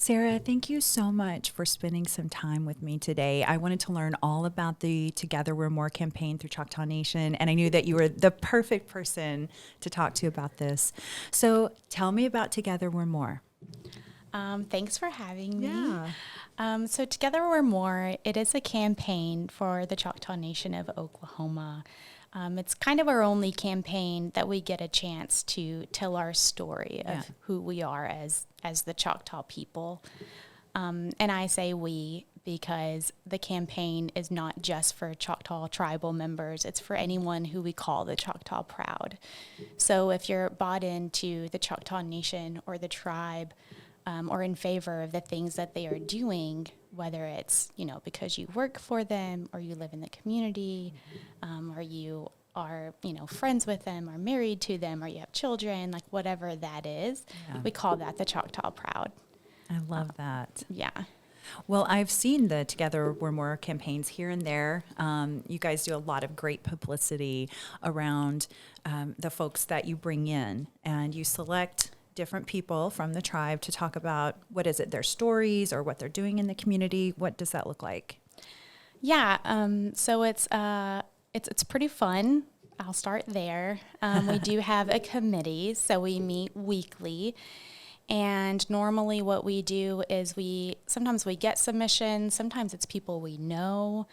Sarah, thank you so much for spending some time with me today. I wanted to learn all about the Together We're More campaign through Choctaw Nation, and I knew that you were the perfect person to talk to about this. So tell me about Together We're More. Thanks for having me. Yeah. So Together We're More, it is a campaign for the Choctaw Nation of Oklahoma. It's kind of our only campaign that we get a chance to tell our story of who we are as the Choctaw people. And I say we because the campaign is not just for Choctaw tribal members. It's for anyone who we call the Choctaw Proud. So if you're bought into the Choctaw Nation or the tribe, or in favor of the things that they are doing, whether it's, because you work for them or you live in the community, or you are, friends with them or married to them or you have children, like whatever that is, we call that the Choctaw Proud. I love that. Yeah. Well, I've seen the Together We're More campaigns here and there. You guys do a lot of great publicity around the folks that you bring in, and you select different people from the tribe to talk about their stories or what they're doing in the community. What does that look like? Yeah, so it's pretty fun. I'll start there. We do have a committee, so we meet weekly. And normally what we do is sometimes we get submissions, sometimes it's people we know.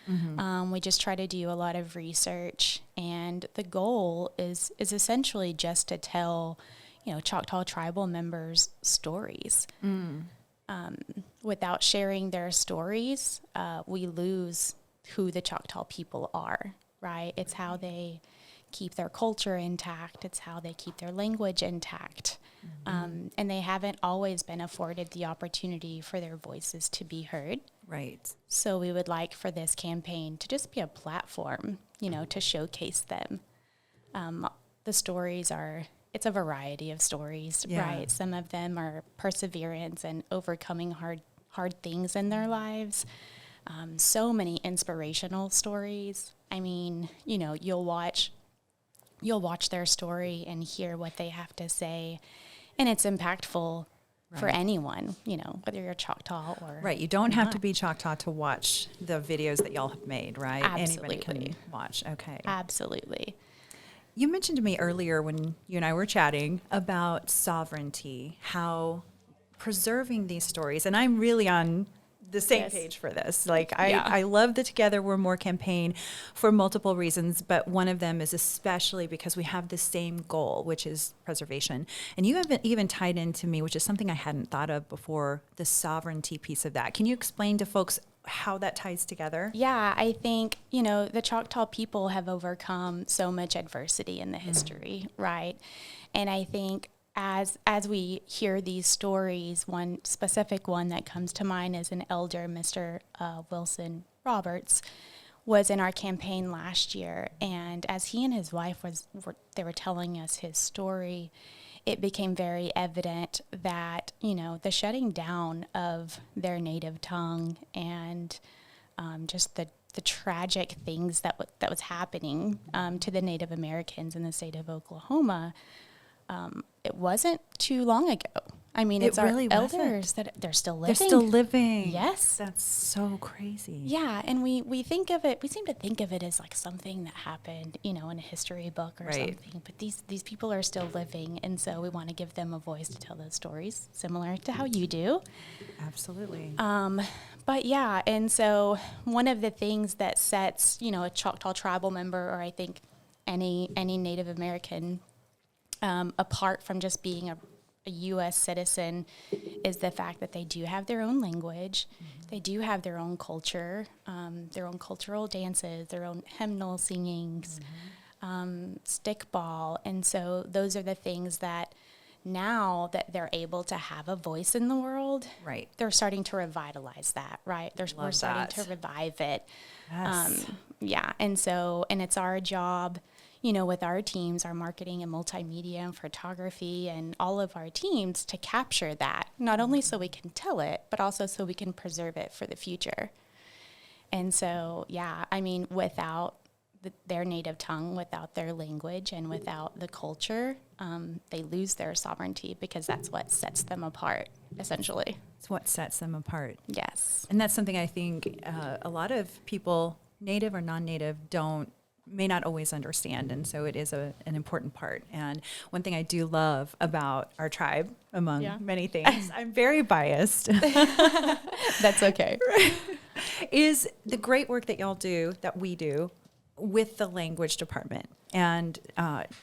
We just try to do a lot of research, and the goal is essentially just to tell Choctaw tribal members' stories. Without sharing their stories, we lose who the Choctaw people are, right? It's how they keep their culture intact. It's how they keep their language intact. And they haven't always been afforded the opportunity for their voices to be heard. Right. So we would like for this campaign to just be a platform, to showcase them. The stories it's a variety of stories, right? Some of them are perseverance and overcoming hard things in their lives. So many inspirational stories. I mean, you'll watch their story and hear what they have to say, and it's impactful for anyone, whether you're Choctaw or right. You don't have to be Choctaw to watch the videos that y'all have made, right? Absolutely. Anybody can watch. Okay. Absolutely. You mentioned to me earlier when you and I were chatting about sovereignty, how preserving these stories, and I'm really on the same page for this. Like, I love the Together We're More campaign for multiple reasons, but one of them is especially because we have the same goal, which is preservation. And you haven't even tied into me, which is something I hadn't thought of before, the sovereignty piece of that. Can you explain to folks how that ties together? Yeah, I think, the Choctaw people have overcome so much adversity in the history, right? And I think as we hear these stories, one specific one that comes to mind is an elder, Mr. Wilson Roberts, was in our campaign last year. And as he and his wife they were telling us his story, it became very evident that, the shutting down of their native tongue and just the tragic things that was happening to the Native Americans in the state of Oklahoma, it wasn't too long ago. I mean, it's our elders that they're still living. They're still living. Yes. That's so crazy. Yeah, and we seem to think of it as like something that happened, in a history book or something. But these people are still living, and so we want to give them a voice to tell those stories, similar to how you do. Absolutely. But yeah, and so one of the things that sets, a Choctaw tribal member, or I think any Native American, apart from just being a U.S. citizen, is the fact that they do have their own language, they do have their own culture, their own cultural dances, their own hymnal singings, stickball, and so those are the things that now that they're able to have a voice in the world, right, they're starting to revitalize that, right? We're starting to revive it. Yes. And it's our job, with our teams, our marketing and multimedia and photography and all of our teams to capture that, not only so we can tell it, but also so we can preserve it for the future. And so, without their native tongue, without their language, and without the culture, they lose their sovereignty, because that's what sets them apart, essentially. It's what sets them apart. Yes. And that's something I think a lot of people, native or non-native, may not always understand. And so it is an important part. And one thing I do love about our tribe, among many things, I'm very biased. That's okay. Is the great work that y'all do, that we do, with the language department. And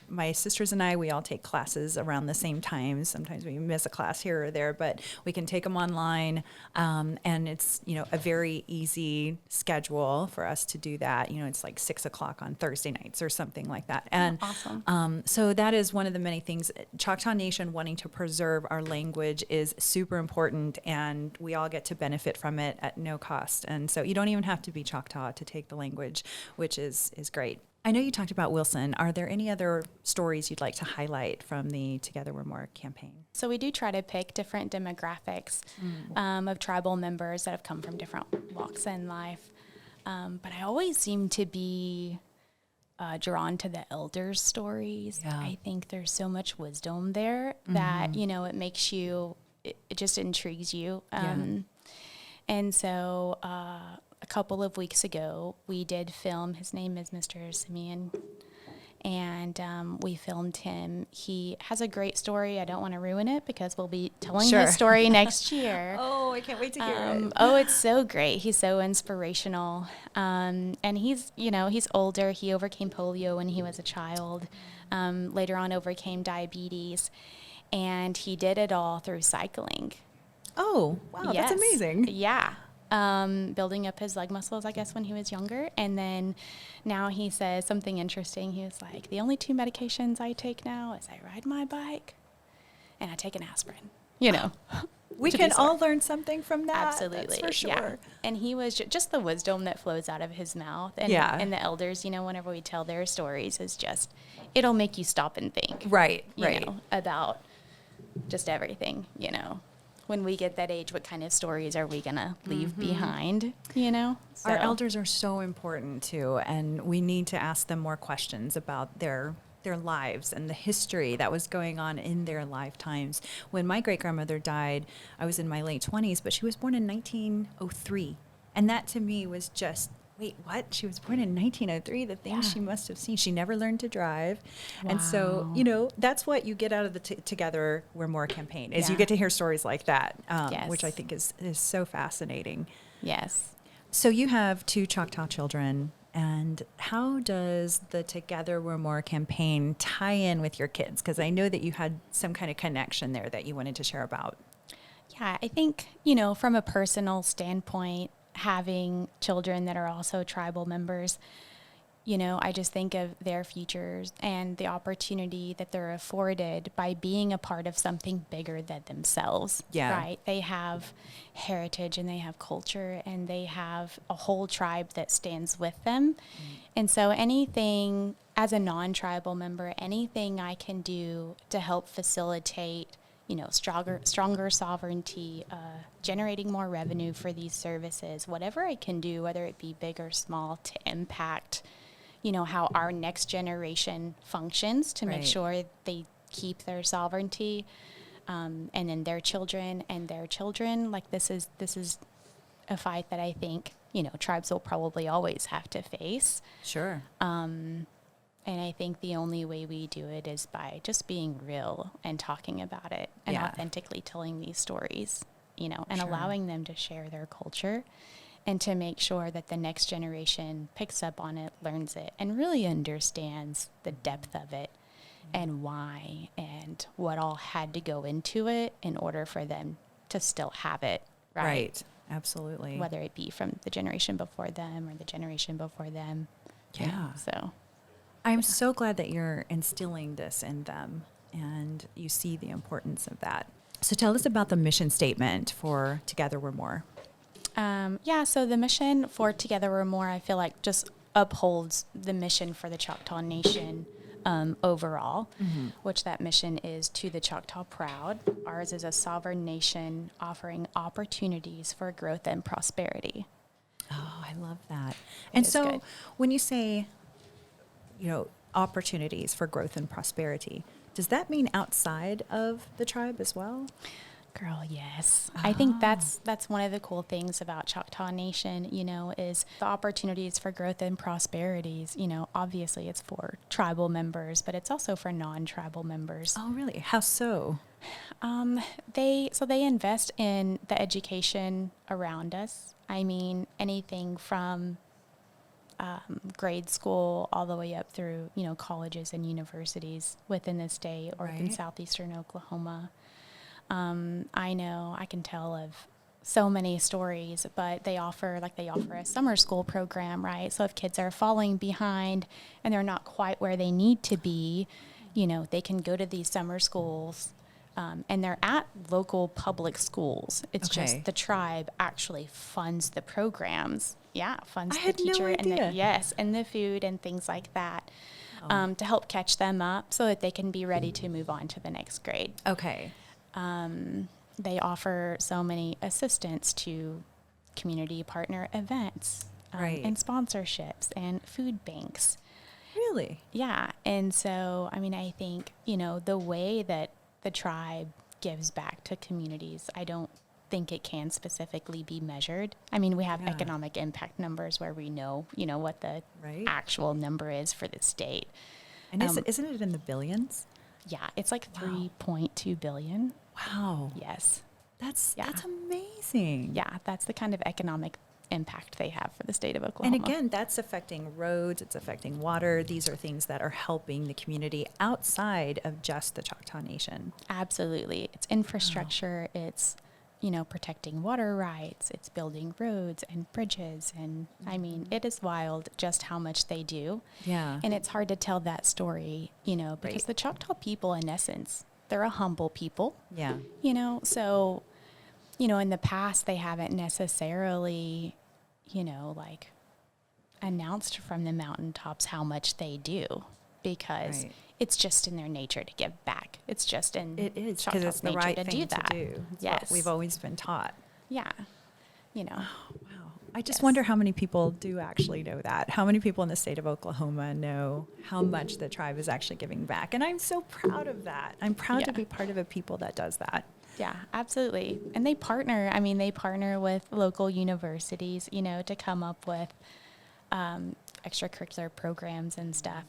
my sisters and I, we all take classes around the same time. Sometimes we miss a class here or there, but we can take them online. And it's, a very easy schedule for us to do that. It's like 6:00 on Thursday nights or something like that. And awesome. So that is one of the many things. Choctaw Nation wanting to preserve our language is super important, and we all get to benefit from it at no cost. And so you don't even have to be Choctaw to take the language, which is great. I know you talked about Wilson. Are there any other stories you'd like to highlight from the Together We're More campaign? So we do try to pick different demographics of tribal members that have come from different walks in life. But I always seem to be drawn to the elders' stories. Yeah. I think there's so much wisdom there that, it makes you, it just intrigues you. And so a couple of weeks ago, we did film. His name is Mr. Simeon, and we filmed him. He has a great story. I don't want to ruin it, because we'll be telling his story next year. Oh, I can't wait to hear it. Oh, it's so great. He's so inspirational. And he's older. He overcame polio when he was a child. Later on overcame diabetes, and he did it all through cycling. Oh, wow, yes. That's amazing. Yeah. Building up his leg muscles, I guess, when he was younger. And then now he says something interesting. He was like, the only 2 medications I take now is I ride my bike and I take an aspirin, We can all learn something from that. Absolutely. That's for sure. Yeah. And he was just the wisdom that flows out of his mouth. And, and the elders, whenever we tell their stories, is just, it'll make you stop and think. Right. About just everything, When we get that age, what kind of stories are we going to leave behind, So. Our elders are so important, too, and we need to ask them more questions about their lives and the history that was going on in their lifetimes. When my great-grandmother died, I was in my late 20s, but she was born in 1903. And that, to me, was just, wait, what? She was born in 1903? The things she must have seen. She never learned to drive. Wow. And so, that's what you get out of the Together We're More campaign, is you get to hear stories like that, which I think is so fascinating. Yes. So you have 2 Choctaw children, and how does the Together We're More campaign tie in with your kids? Because I know that you had some kind of connection there that you wanted to share about. Yeah, I think, from a personal standpoint, having children that are also tribal members, I just think of their futures and the opportunity that they're afforded by being a part of something bigger than themselves. Yeah. Right? They have heritage and they have culture and they have a whole tribe that stands with them. And so anything, as a non-tribal member, anything I can do to help facilitate stronger sovereignty, generating more revenue for these services, whatever I can do, whether it be big or small, to impact, how our next generation functions, to make sure they keep their sovereignty, and then their children and their children. Like, this is a fight that I think, tribes will probably always have to face. Sure. And I think the only way we do it is by just being real and talking about it and authentically telling these stories, and allowing them to share their culture and to make sure that the next generation picks up on it, learns it, and really understands the depth of it and why and what all had to go into it in order for them to still have it, right? Absolutely. Whether it be from the generation before them or the generation before them. Yeah. So I'm so glad that you're instilling this in them and you see the importance of that. So tell us about the mission statement for Together We're More. So the mission for Together We're More, I feel like, just upholds the mission for the Choctaw Nation overall, which that mission is to the Choctaw proud. Ours is a sovereign nation offering opportunities for growth and prosperity. Oh, I love that. And so when you say opportunities for growth and prosperity. Does that mean outside of the tribe as well? Girl, yes. I think that's one of the cool things about Choctaw Nation, is the opportunities for growth and prosperities. Obviously it's for tribal members, but it's also for non-tribal members. Oh, really? How so? They invest in the education around us. I mean, anything from grade school all the way up through, colleges and universities within the state or in southeastern Oklahoma. I can tell of so many stories, but they offer a summer school program, right? So if kids are falling behind and they're not quite where they need to be, they can go to these summer schools, and they're at local public schools. It's just the tribe actually funds the programs. Yeah, funds the teacher and the food and things like that, to help catch them up so that they can be ready to move on to the next grade. Okay. They offer so many assistance to community partner events, and sponsorships and food banks. Really? Yeah. And so, I think, the way that the tribe gives back to communities, I don't think it can specifically be measured. We have economic impact numbers where we know, what the actual number is for the state. And isn't it in the billions? Yeah, it's like 3.2 billion. Wow. Yes. That's amazing. Yeah, that's the kind of economic impact they have for the state of Oklahoma. And again, that's affecting roads, it's affecting water. These are things that are helping the community outside of just the Choctaw Nation. Absolutely. It's infrastructure, it's, protecting water rights, it's building roads and bridges. And it is wild just how much they do. Yeah. And it's hard to tell that story, because the Choctaw people, in essence, they're a humble people. Yeah. So, in the past, they haven't necessarily, announced from the mountaintops how much they do, because it's just in their nature to give back. It's just in Choctaw's nature to do that. It's what we've always been taught. Yeah. Oh, wow. I just wonder how many people do actually know that. How many people in the state of Oklahoma know how much the tribe is actually giving back? And I'm so proud of that. I'm proud to be part of a people that does that. Yeah, absolutely. And they partner with local universities, to come up with extracurricular programs and stuff.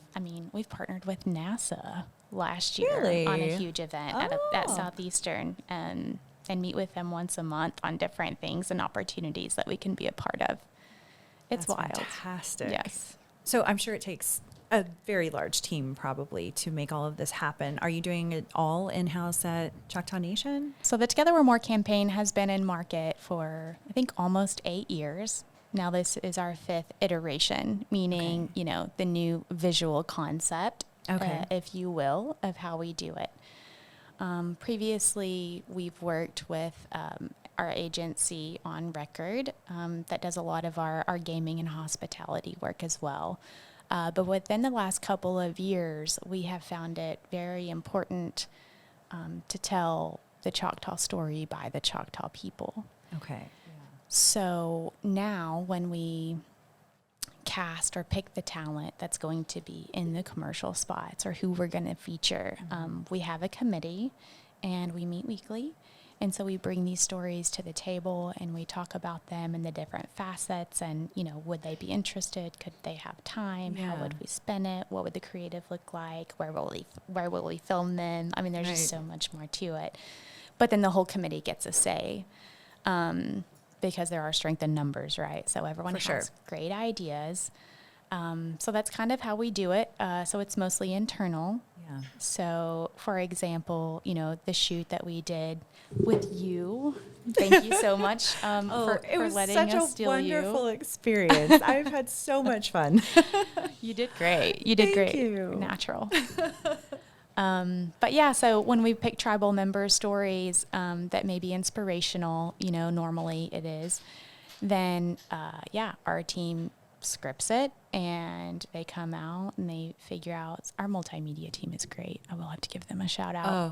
We've partnered with NASA last year on a huge event at Southeastern, and meet with them once a month on different things and opportunities that we can be a part of. It's wild. Fantastic. Yes. So I'm sure it takes a very large team probably to make all of this happen. Are you doing it all in-house at Choctaw Nation? So the Together We're More campaign has been in market for, I think, almost 8 years. Now this is our 5th iteration, meaning, the new visual concept, if you will, of how we do it. Previously, we've worked with our agency On Record that does a lot of our gaming and hospitality work as well. But within the last couple of years, we have found it very important to tell the Choctaw story by the Choctaw people. Okay. So now when we cast or pick the talent that's going to be in the commercial spots or who we're going to feature, we have a committee and we meet weekly. And so we bring these stories to the table and we talk about them and the different facets and, would they be interested? Could they have time? Yeah. How would we spend it? What would the creative look like? Where will we film them? There's just so much more to it. But then the whole committee gets a say. Because there are strength in numbers, right? So everyone has great ideas. So that's kind of how we do it. So it's mostly internal. Yeah. So, for example, the shoot that we did with you. Thank you so much for letting us steal you. It was such a wonderful experience. I've had so much fun. You did great. You did great. Thank you. Natural. But yeah, so when we pick tribal member stories that may be inspirational, normally it is, then our team scripts it and they come out and they figure out. Our multimedia team is great. I will have to give them a shout out.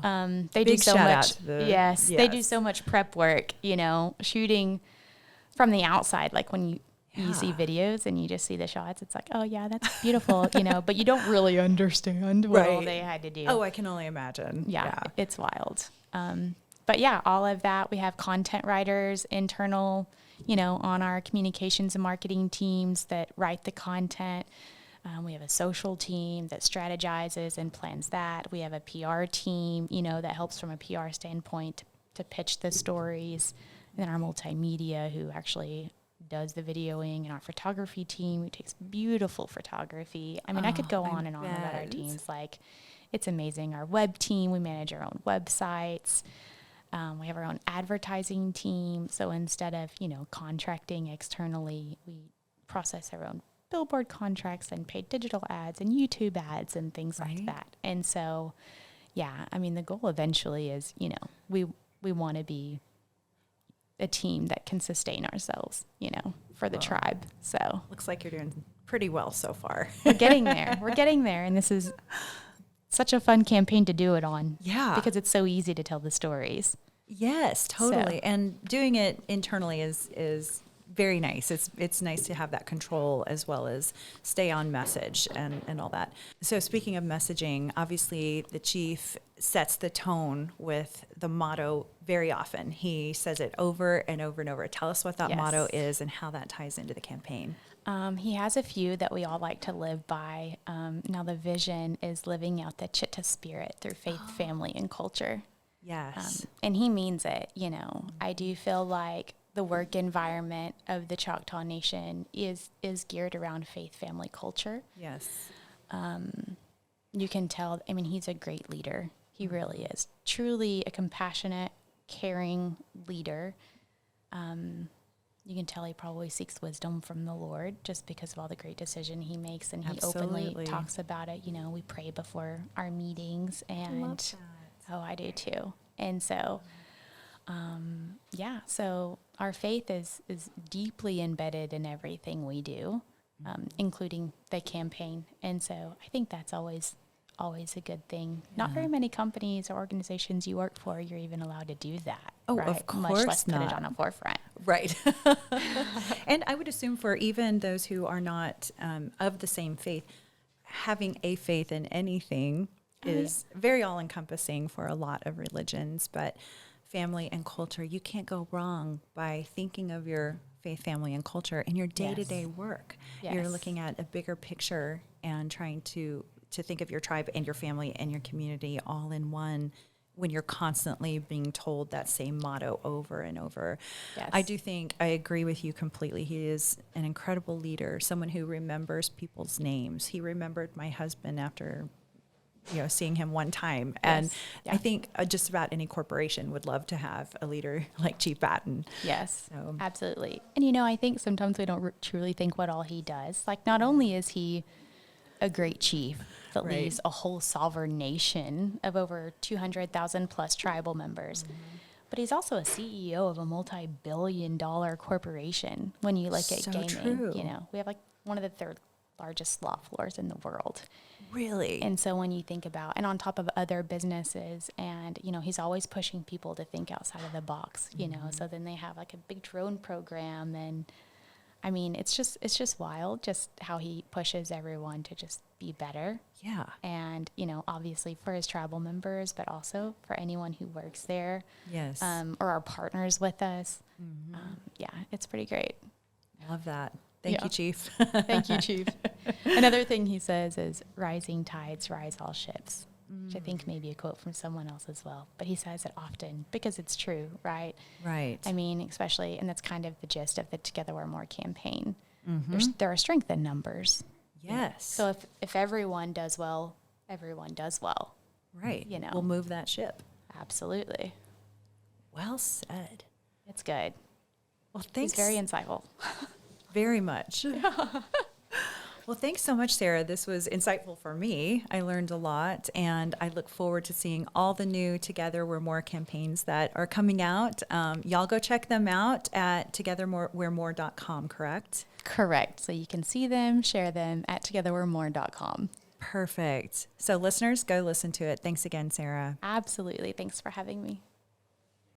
They do so much. Yes, they do so much prep work. Shooting from the outside, like when you you see videos and you just see the shots. It's like, oh yeah, that's beautiful, but you don't really understand what all they had to do. Oh, I can only imagine. Yeah. It's wild. But yeah, all of that. We have content writers, internal, on our communications and marketing teams that write the content. We have a social team that strategizes and plans that. We have a PR team, that helps from a PR standpoint to pitch the stories. And then our multimedia, who actually does the videoing, and our photography team, who takes beautiful photography. I mean, I could go on and on about our teams. Like, it's amazing. Our web team, we manage our own websites. We have our own advertising team. So instead of, contracting externally, we process our own billboard contracts and paid digital ads and YouTube ads and things like that. And so, yeah, I mean, the goal eventually is, we want to be a team that can sustain ourselves, for the tribe. So looks like you're doing pretty well so far. We're getting there. We're getting there. And this is such a fun campaign to do it on. Yeah. Because it's so easy to tell the stories. Yes, totally. So. And doing it internally is very nice. It's nice to have that control as well as stay on message and all that. So speaking of messaging, obviously the chief sets the tone with the motto very often. He says it over and over and over. Tell us what that motto is and how that ties into the campaign. He has a few that we all like to live by. Now the vision is living out the Chitta spirit through faith, family, and culture. Yes. And he means it. I do feel like the work environment of the Choctaw Nation is geared around faith, family, culture. Yes. You can tell, he's a great leader. He really is. Truly a compassionate, caring leader. You can tell he probably seeks wisdom from the Lord just because of all the great decision he makes, and he openly talks about it. We pray before our meetings, and I love that. Oh, I do too. And so, so our faith is deeply embedded in everything we do, including the campaign. And so I think that's always a good thing. Yeah. Not very many companies or organizations you work for, you're even allowed to do that. Oh, right? Of course Much less not. Put it on a forefront. Right. And I would assume for even those who are not of the same faith, having a faith in anything is very all-encompassing for a lot of religions, but family and culture, you can't go wrong by thinking of your faith, family, and culture in your day-to-day work. Yes. You're looking at a bigger picture and trying to think of your tribe and your family and your community all in one when you're constantly being told that same motto over and over. Yes. I agree with you completely. He is an incredible leader, someone who remembers people's names. He remembered my husband after seeing him one time. And I think just about any corporation would love to have a leader like Chief Batten. Yes, absolutely. And, I think sometimes we don't truly think what all he does. Like, not only is he a great chief that leads a whole sovereign nation of over 200,000 plus tribal members, but he's also a CEO of a multi-billion-dollar corporation. When you look at gaming, true. We have like one of the third largest slot floors in the world. Really? And so when you think about, and on top of other businesses, and, he's always pushing people to think outside of the box, so then they have like a big drone program. And it's just wild just how he pushes everyone to just be better. Yeah. And, obviously for his tribal members, but also for anyone who works there. Yes. Or our partners with us. It's pretty great. Love that. Thank you, Chief. Thank you, Chief. Another thing he says is, rising tides rise all ships, which I think may be a quote from someone else as well. But he says it often because it's true, right? Right. Especially, and that's kind of the gist of the Together We're More campaign. There are strength in numbers. Yes. So if everyone does well, everyone does well. Right. We'll move that ship. Absolutely. Well said. It's good. Well, thanks. He's very insightful. Very much. Well, thanks so much, Sarah. This was insightful for me. I learned a lot, and I look forward to seeing all the new Together We're More campaigns that are coming out. Y'all go check them out at togetherwe'remore.com, correct? Correct. So you can see them, share them at togetherwe'remore.com. Perfect. So listeners, go listen to it. Thanks again, Sarah. Absolutely. Thanks for having me.